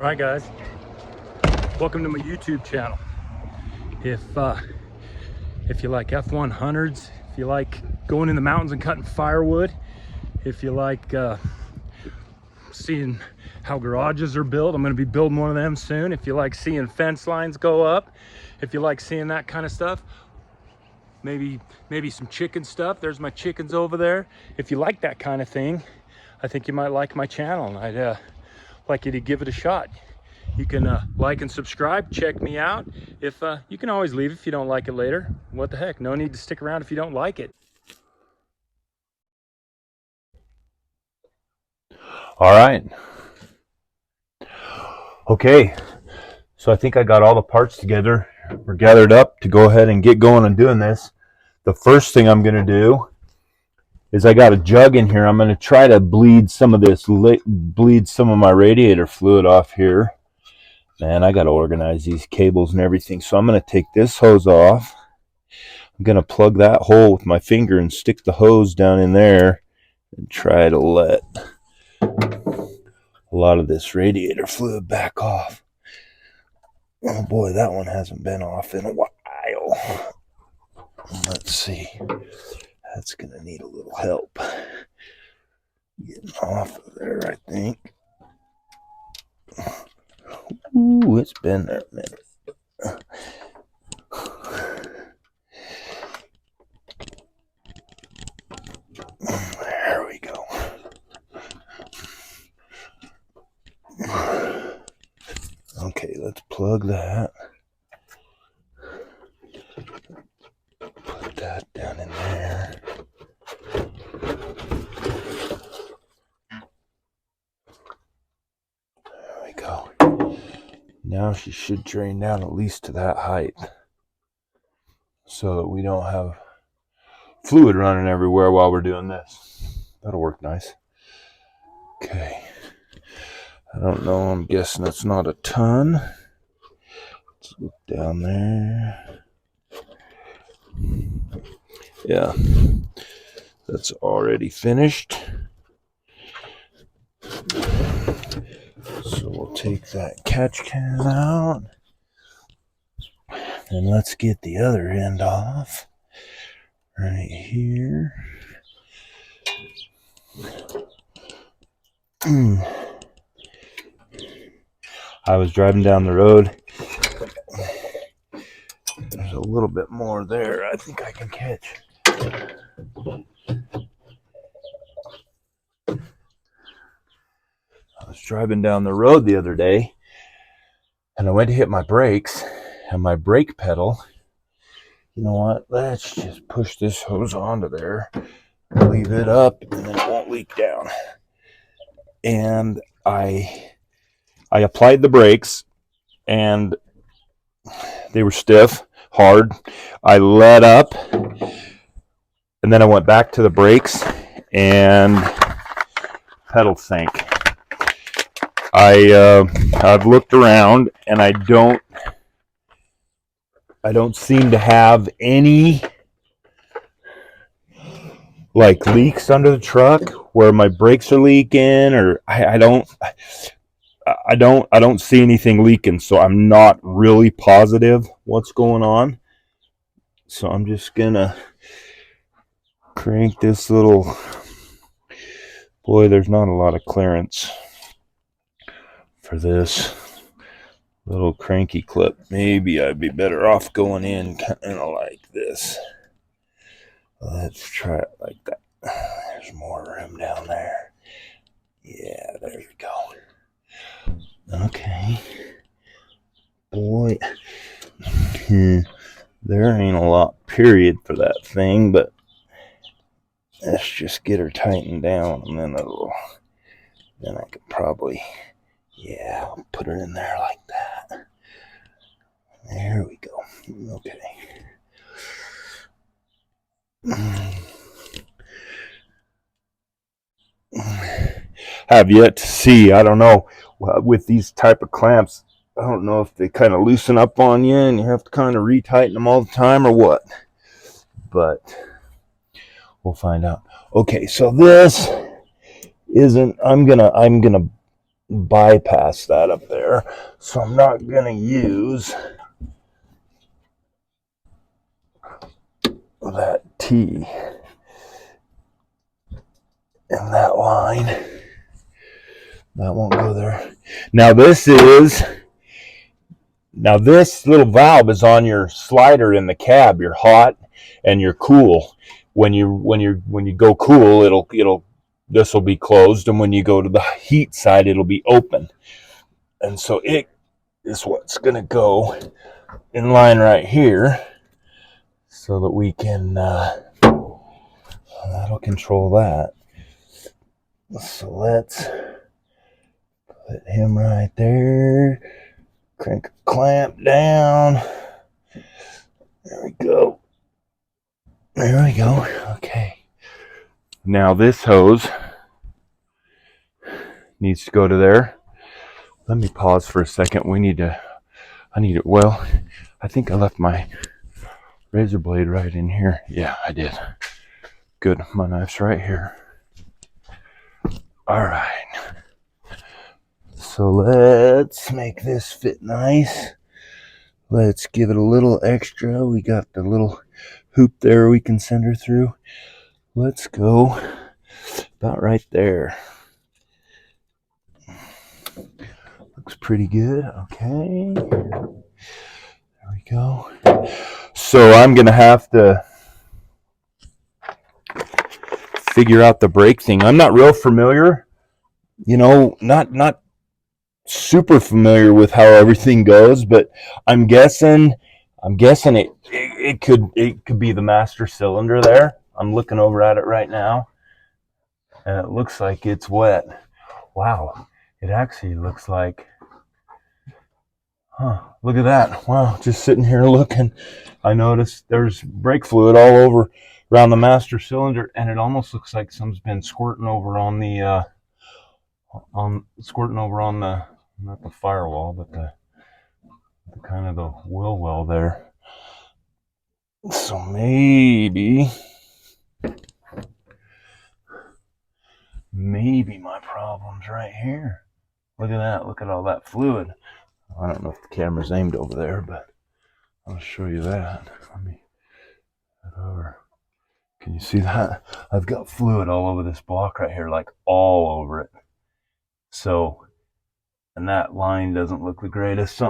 All right, guys, welcome to my YouTube channel. If you like F100s, if you like going in the mountains and cutting firewood, if you like seeing how garages are built, I'm going to be building one of them soon. If you like seeing fence lines go up, if you like seeing that kind of stuff, maybe some chicken stuff. There's my chickens over there. If you like that kind of thing, I think you might like my channel, and I'd like you to give it a shot. You can like and subscribe, check me out. If you can always leave if you don't like it later. What the heck, no need to stick around if you don't like it. All right. Okay. So I think I got all the parts together. We're gathered up to go ahead and get going on doing this. The first thing I'm going to do is I got a jug in here. I'm going to try to bleed some of my radiator fluid off here. Man, I got to organize these cables and everything. So I'm going to take this hose off. I'm going to plug that hole with my finger and stick the hose down in there and try to let a lot of this radiator fluid back off. Oh boy, that one hasn't been off in a while. Let's see. That's going to need a little help getting off of there, I think. Ooh, it's been there a minute. There we go. Okay, let's plug that. Put that down in there. There we go. Now she should drain down at least to that height so that we don't have fluid running everywhere while we're doing this. That'll work nice. Okay. I don't know. I'm guessing it's not a ton. Let's look down there. Yeah. That's already finished. So we'll take that catch can out. And let's get the other end off. Right here. I was driving down the road. There's a little bit more there. I think I can catch. I was driving down the road the other day, and I went to hit my brakes, and my brake pedal, you know what? Let's just push this hose onto there, leave it up, and then it won't leak down. And I applied the brakes, and they were stiff, hard. I let up, and then I went back to the brakes, and pedal sank. I've looked around, and I don't seem to have any like leaks under the truck where my brakes are leaking, or I don't see anything leaking, so I'm not really positive what's going on. So I'm just gonna crank this little, boy, there's not a lot of clearance for this little cranky clip. Maybe I'd be better off going in kind of like this. Let's try it like that. There's more room down there. Yeah, there we go. Okay. Boy, there ain't a lot, period, for that thing, but let's just get her tightened down, and then I could probably, yeah, I'll put her in there like that. There we go. Okay. Have yet to see, I don't know, with these type of clamps, I don't know if they kind of loosen up on you and you have to kind of retighten them all the time or what, but we'll find out. Okay, so this isn't, I'm gonna bypass that up there. So I'm not going to use that T in that line. That won't go there. Now this little valve is on your slider in the cab. You're hot and you're cool. When you go cool, this will be closed, and when you go to the heat side, it'll be open. And so it is what's going to go in line right here, so that we can that'll control that. So let's put him right there. Crank a clamp down. There we go. There we go. Okay. Now this hose needs to go to there. Let me pause for a second. Well, I think I left my razor blade right in here. Yeah, I did. Good. My knife's right here. All right. So let's make this fit nice. Let's give it a little extra. We got the little hoop there we can send her through. Let's go about right there. Looks pretty good. Okay. There we go. So I'm going to have to figure out the brake thing. I'm not real familiar, not super familiar with how everything goes, but I'm guessing it could be the master cylinder there. I'm looking over at it right now, and it looks like it's wet. Wow, it actually looks like, look at that. Wow, just sitting here looking, I noticed there's brake fluid all over around the master cylinder, and it almost looks like someone's been squirting over on the not the firewall, but the kind of the wheel well there. So maybe my problem's right here. Look at that. Look at all that fluid. I don't know if the camera's aimed over there, but I'll show you that. Let me head over. Can you see that? I've got fluid all over this block right here, like all over it. So, and that line doesn't look the greatest.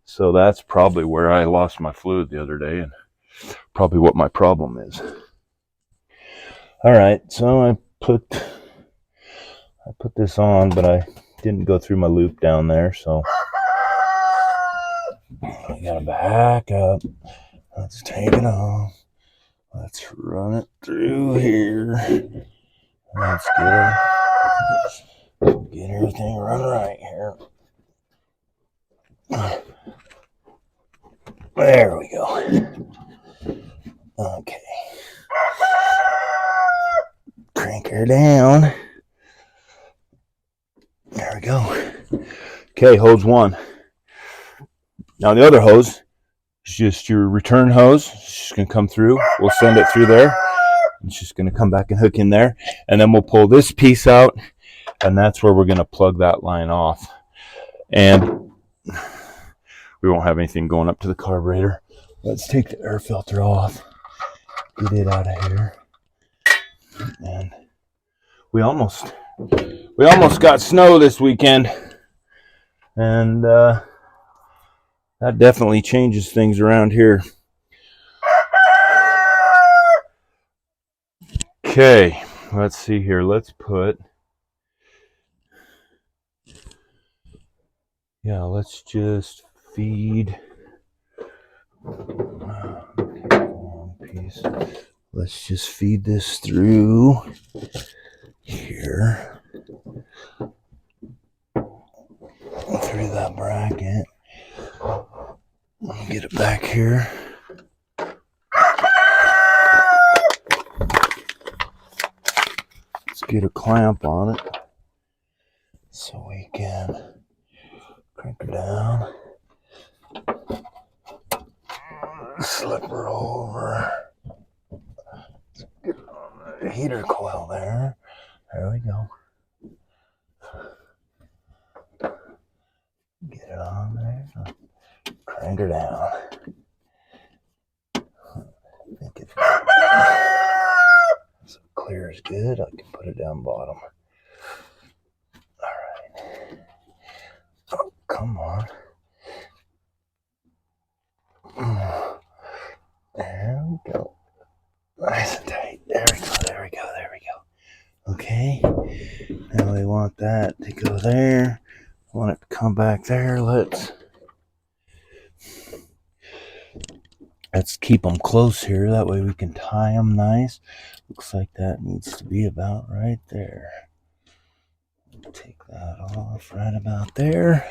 So that's probably where I lost my fluid the other day, and probably what my problem is. All right, so I put this on, but I didn't go through my loop down there, so I gotta back up. Let's take it off. Let's run it through here. Let's get everything run right here. There we go. Okay. Crank her down. There we go. Okay, hose one. Now the other hose is just your return hose. It's just going to come through. We'll send it through there. It's just going to come back and hook in there. And then we'll pull this piece out, and that's where we're going to plug that line off. And we won't have anything going up to the carburetor. Let's take the air filter off. Get it out of here. And we almost got snow this weekend. And that definitely changes things around here. Okay, let's see here. Let's just feed. Piece. Let's just feed this through here. Through that bracket. Get it back here. Let's get a clamp on it so we can crank her down. Slip her over. Let's get on the heater coil there. There we go. Get it on there. Crank her down. I think if so clear is good, I can put it down bottom. All right. Oh, come on. There we go. Nice and tight. There we go. There we go. There we go. Okay. Now we want that to go there. I want it to come back there. Let's keep them close here. That way we can tie them nice. Looks like that needs to be about right there. Take that off right about there.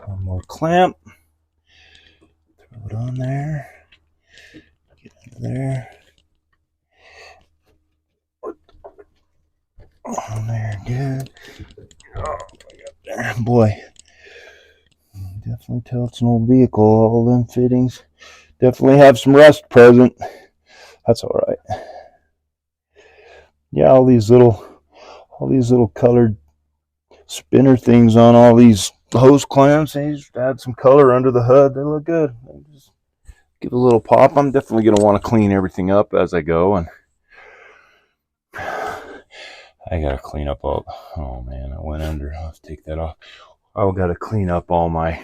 One more clamp. Throw it on there. Get into there. On there, good. Oh, there. Boy, definitely tell it's an old vehicle. All them fittings definitely have some rust present. That's all right. Yeah, all these little colored spinner things on all these hose clamps. They just add some color under the hood. They look good. They just give a little pop. I'm definitely gonna want to clean everything up as I go, and I gotta clean up all. Oh man, I went under. I'll have to take that off. I've got to clean up all my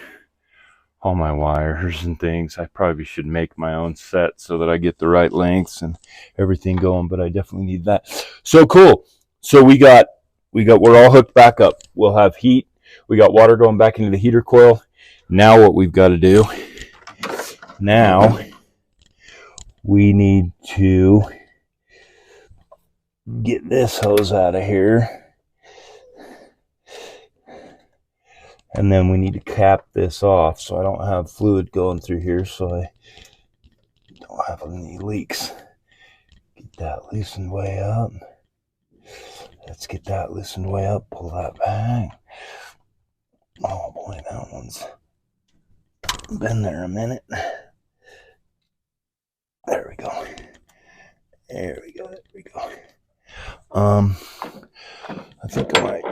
wires and things. I probably should make my own set so that I get the right lengths and everything going, but I definitely need that. So cool. So we're all hooked back up. We'll have heat. We got water going back into the heater coil. Now what we've got to do, now we need to get this hose out of here. And then we need to cap this off so I don't have fluid going through here, so I don't have any leaks. Get that loosened way up. Let's get that loosened way up. Pull that back. Oh boy, that one's been there a minute. There we go. There we go. There we go. I think I might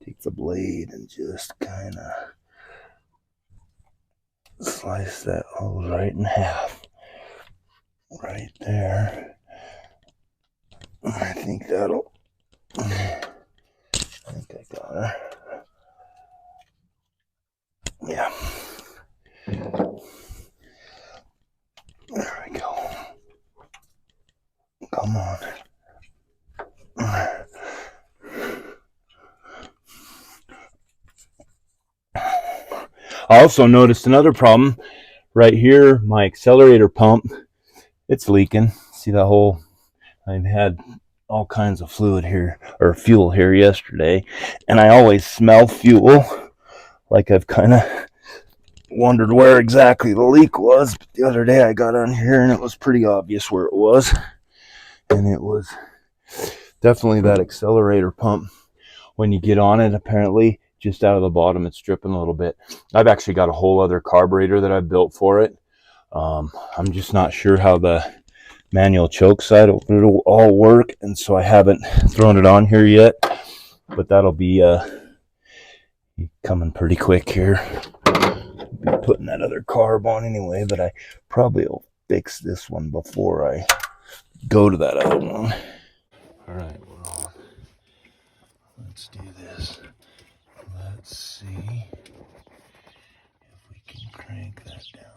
take the blade and just kind of slice that hose right in half. Right there. I think I got her. Yeah. There we go. Come on. I also noticed another problem right here. My accelerator pump, it's leaking. See that hole? I've had all kinds of fluid here, or fuel here yesterday, and I always smell fuel. Like I've kind of wondered where exactly the leak was. But the other day I got on here and it was pretty obvious where it was. And it was definitely that accelerator pump. When you get on it, apparently just out of the bottom it's dripping a little bit. I've actually got a whole other carburetor that I built for it. I'm just not sure how the manual choke side will all work, and so I haven't thrown it on here yet, but that'll be coming pretty quick here. I'll be putting that other carb on anyway, but I probably will fix this one before I go to that other one. All right, we're on. Let's do this. Let's see if we can crank that down.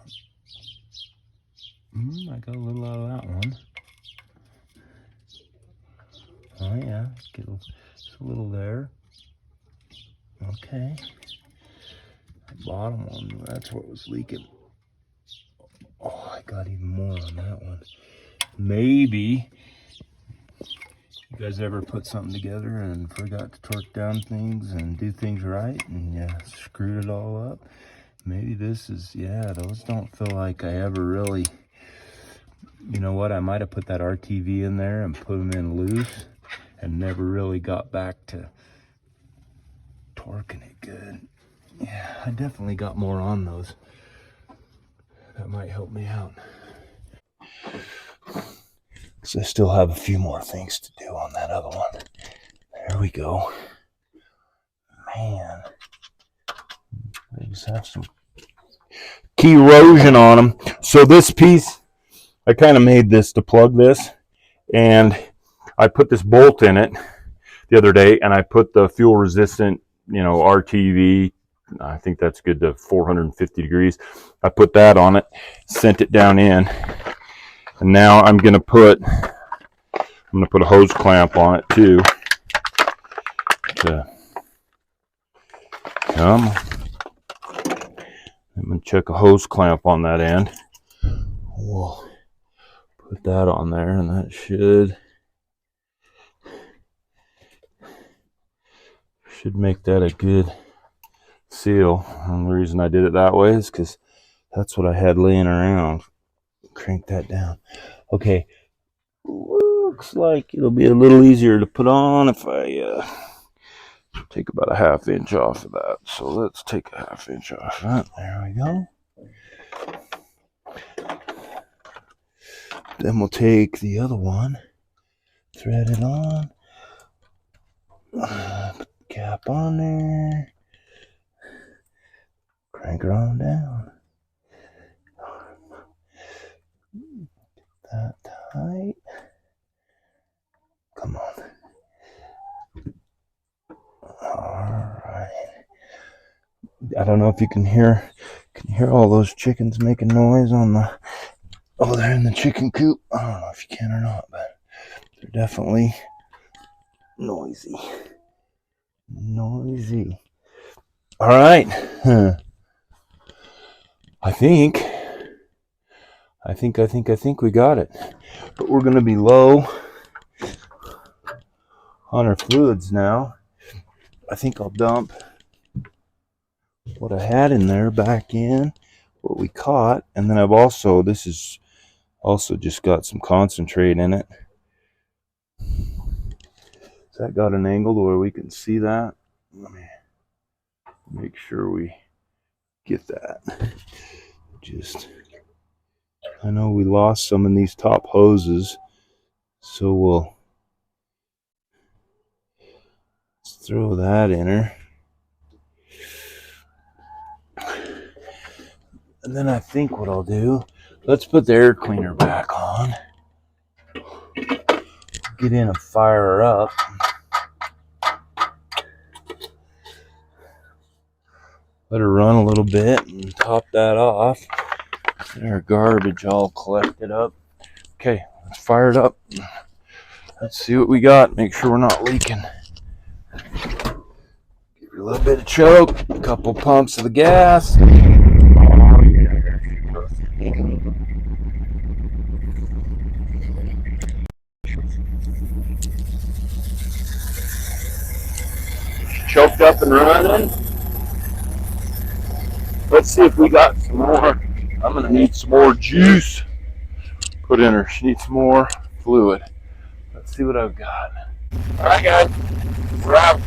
I got a little out of that one. Oh yeah, get just a little there. Okay. The bottom one, that's what was leaking. Oh, I got even more on that one. Maybe you guys ever put something together and forgot to torque down things and do things right and you screwed it all up? Maybe this is, yeah, those don't feel like I ever really, you know what, I might have put that RTV in there and put them in loose and never really got back to torquing it good. Yeah, I definitely got more on those. That might help me out. Because I still have a few more things to do on that other one. There we go. Man, they just have some key erosion on them. So this piece, I kind of made this to plug this, and I put this bolt in it the other day, and I put the fuel resistant, RTV. I think that's good to 450 degrees. I put that on it, sent it down in, and now I'm gonna put a hose clamp on it too. To come, I'm gonna check a hose clamp on that end. We'll put that on there, and that should make that a good seal. And the reason I did it that way is because that's what I had laying around. Crank that down. Okay, looks like it'll be a little easier to put on if I take about a 1/2 inch off of that. So let's take a 1/2 inch off that. There we go. Then we'll take the other one, thread it on, put the cap on there, crank her on down. That tight. Come on. All right. I don't know if you can hear all those chickens making noise on the over there in the chicken coop. I don't know if you can or not, but they're definitely noisy. All right. I think we got it. But we're going to be low on our fluids now. I think I'll dump what I had in there back in, what we caught, and then this is also just got some concentrate in it. Has that got an angle where we can see that? Let me make sure we get that. I know we lost some in these top hoses, so we'll throw that in her. And then I think what I'll do, let's put the air cleaner back on. Get in and fire her up. Let her run a little bit and top that off. Get our garbage all collected up. Okay, let's fire it up. Let's see what we got. Make sure we're not leaking. Give her a little bit of choke, a couple pumps of the gas. Choked up and running. Let's see if we got some more. I'm gonna need some more juice put in her. She needs some more fluid. Let's see what I've got. All right, guys, we're out.